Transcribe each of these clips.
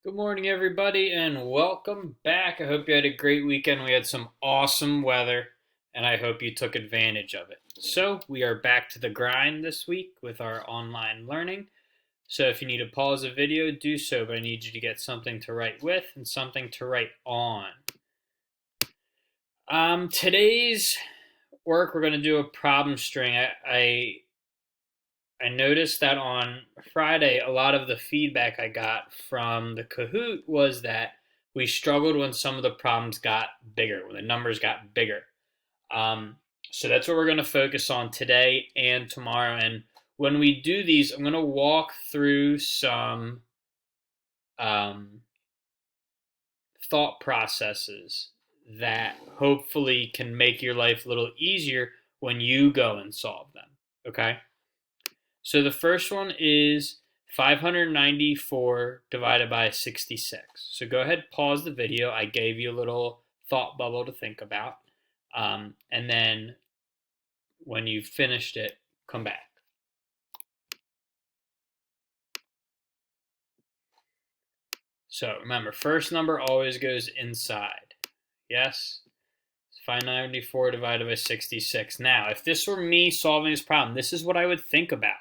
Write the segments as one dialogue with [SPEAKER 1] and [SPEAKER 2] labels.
[SPEAKER 1] Good morning, everybody, and welcome back. I hope you had a great weekend. We had some awesome weather, and I hope you took advantage of it. So, we are back to the grind this week with our online learning. So, if you need to pause the video, do so, but I need you to get something to write with and something to write on. Today's work, we're going to do a problem string. I noticed that on Friday, a lot of the feedback I got from the Kahoot was that we struggled when some of the problems got bigger, when the numbers got bigger. Um, so that's what we're going to focus on today and tomorrow. And when we do these, I'm going to walk through some um, thought processes that hopefully can make your life a little easier when you go and solve them. Okay? So the first one is 594 divided by 66. So go ahead, pause the video. I gave you a little thought bubble to think about. And then when you've finished it, come back. So remember, first number always goes inside. Yes? 594 divided by 66. Now, if this were me solving this problem, this is what I would think about.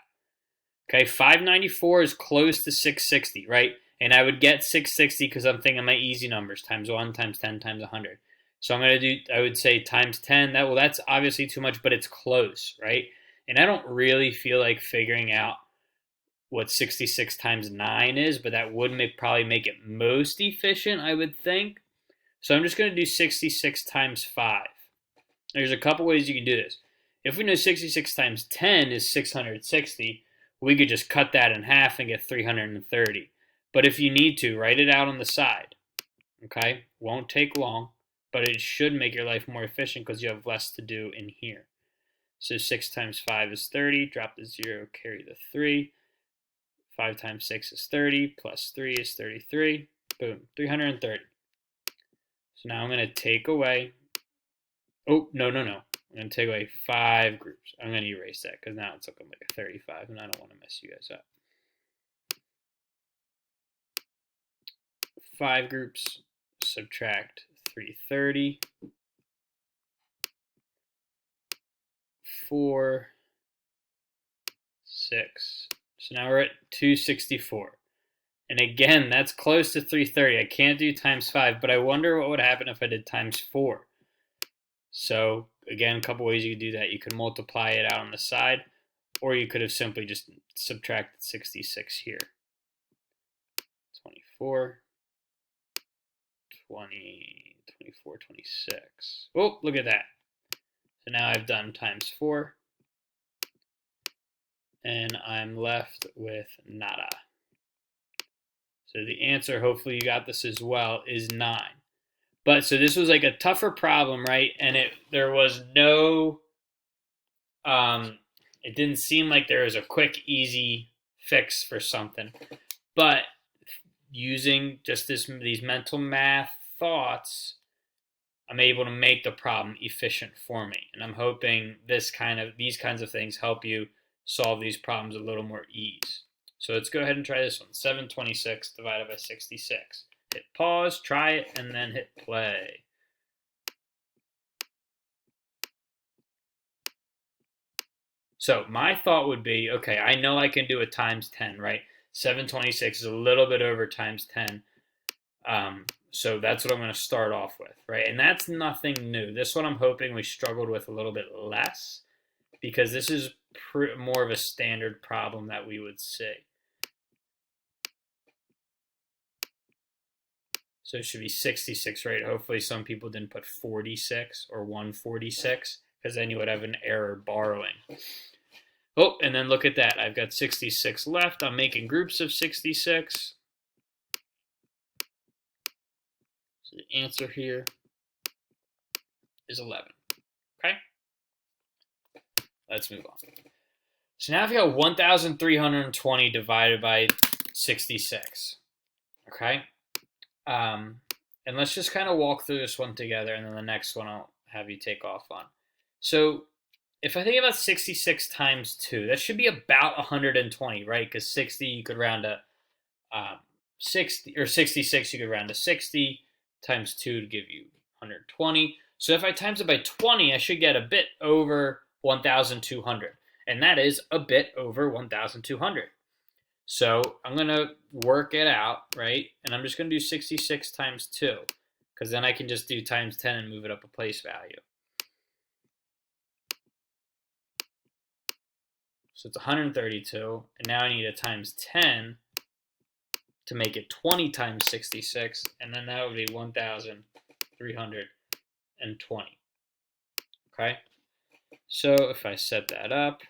[SPEAKER 1] Okay, 594 is close to 660, right? And I would get 660 because I'm thinking my easy numbers, times 1, times 10, times 100. So I'm going to do, I would say times 10. That's obviously too much, but it's close, right? And I don't really feel like figuring out what 66 times 9 is, but that would probably make it most efficient, I would think. So I'm just going to do 66 times 5. There's a couple ways you can do this. If we know 66 times 10 is 660, we could just cut that in half and get 330. But if you need to, write it out on the side. Okay? Won't take long, but it should make your life more efficient because you have less to do in here. So 6 times 5 is 30. Drop the 0, carry the 3. 5 times 6 is 30, plus 3 is 33. Boom, 330. So now I'm going to take away. Oh, no. I'm going to take away 5 groups. I'm going to erase that because now it's looking like a 35, and I don't want to mess you guys up. 5 groups, subtract 330. 4, 6. So now we're at 264. And again, that's close to 330. I can't do times 5, but I wonder what would happen if I did times 4. So again, a couple ways you could do that. You could multiply it out on the side, or you could have simply just subtracted 66 here. 24, 20, 24, 26. Oh, look at that. So now I've done times 4, and I'm left with nada. So the answer, hopefully you got this as well, is 9. But so this was like a tougher problem, right? And there was no, it didn't seem like there was a quick, easy fix for something. But using just these mental math thoughts, I'm able to make the problem efficient for me. And I'm hoping these kinds of things help you solve these problems a little more ease. So let's go ahead and try this one. 726 divided by 66. Hit pause, try it, and then hit play. So my thought would be, okay, I know I can do a times 10, right? 726 is a little bit over times 10. So that's what I'm going to start off with, right? And that's nothing new. This one I'm hoping we struggled with a little bit less because this is more of a standard problem that we would see. So it should be 66, right? Hopefully some people didn't put 46 or 146 because then you would have an error borrowing. Oh, and then look at that. I've got 66 left. I'm making groups of 66. So the answer here is 11. Okay? Let's move on. So now I've got 1,320 divided by 66. Okay? And let's just kind of walk through this one together, and then the next one I'll have you take off on. So if I think about 66 times 2, that should be about 120, right? Because 60 you could round to 60 or 66, you could round to 60 times 2 to give you 120. So if I times it by 20, I should get a bit over 1,200. And that is a bit over 1,200. So I'm going to work it out, right? And I'm just going to do 66 times 2, because then I can just do times 10 and move it up a place value. So it's 132, and now I need a times 10 to make it 20 times 66, and then that would be 1,320. Okay? So if I set that up,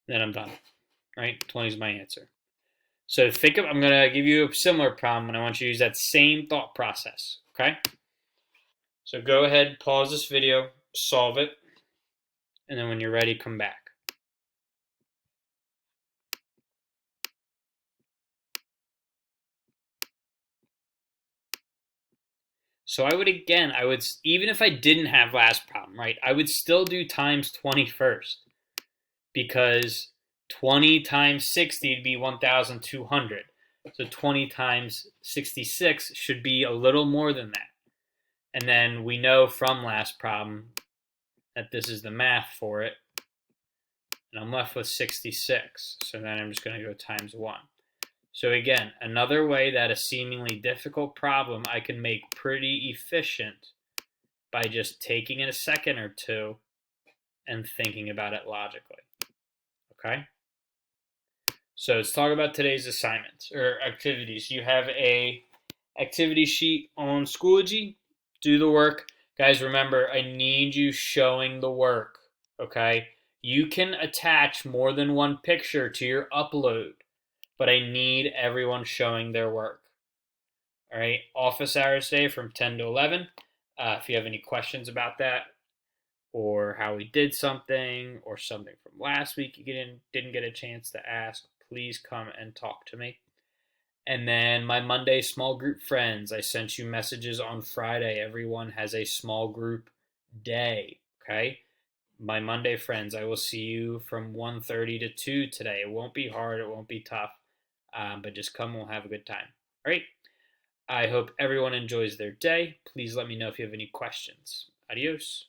[SPEAKER 1] then I'm done. Right? 20 is my answer. So think of, I'm going to give you a similar problem, and I want you to use that same thought process. Okay? So go ahead, pause this video, solve it, and then when you're ready, come back. So I would, even if I didn't have last problem, right, I would still do times 20 first, because 20 times 60 would be 1,200. So 20 times 66 should be a little more than that. And then we know from last problem that this is the math for it. And I'm left with 66. So then I'm just going to go times 1. So again, another way that a seemingly difficult problem I can make pretty efficient by just taking it a second or two and thinking about it logically. Okay? So let's talk about today's assignments or activities. You have a activity sheet on Schoology. Do the work. Guys, remember, I need you showing the work. Okay? You can attach more than one picture to your upload, but I need everyone showing their work. All right? Office hours today from 10 to 11. If you have any questions about that, or how we did something, or something from last week you didn't get a chance to ask, please come and talk to me. And then my Monday small group friends, I sent you messages on Friday. Everyone has a small group day, okay? My Monday friends, I will see you from 1:30 to 2 today. It won't be hard, it won't be tough, but just come, we'll have a good time. All right? I hope everyone enjoys their day. Please let me know if you have any questions. Adios.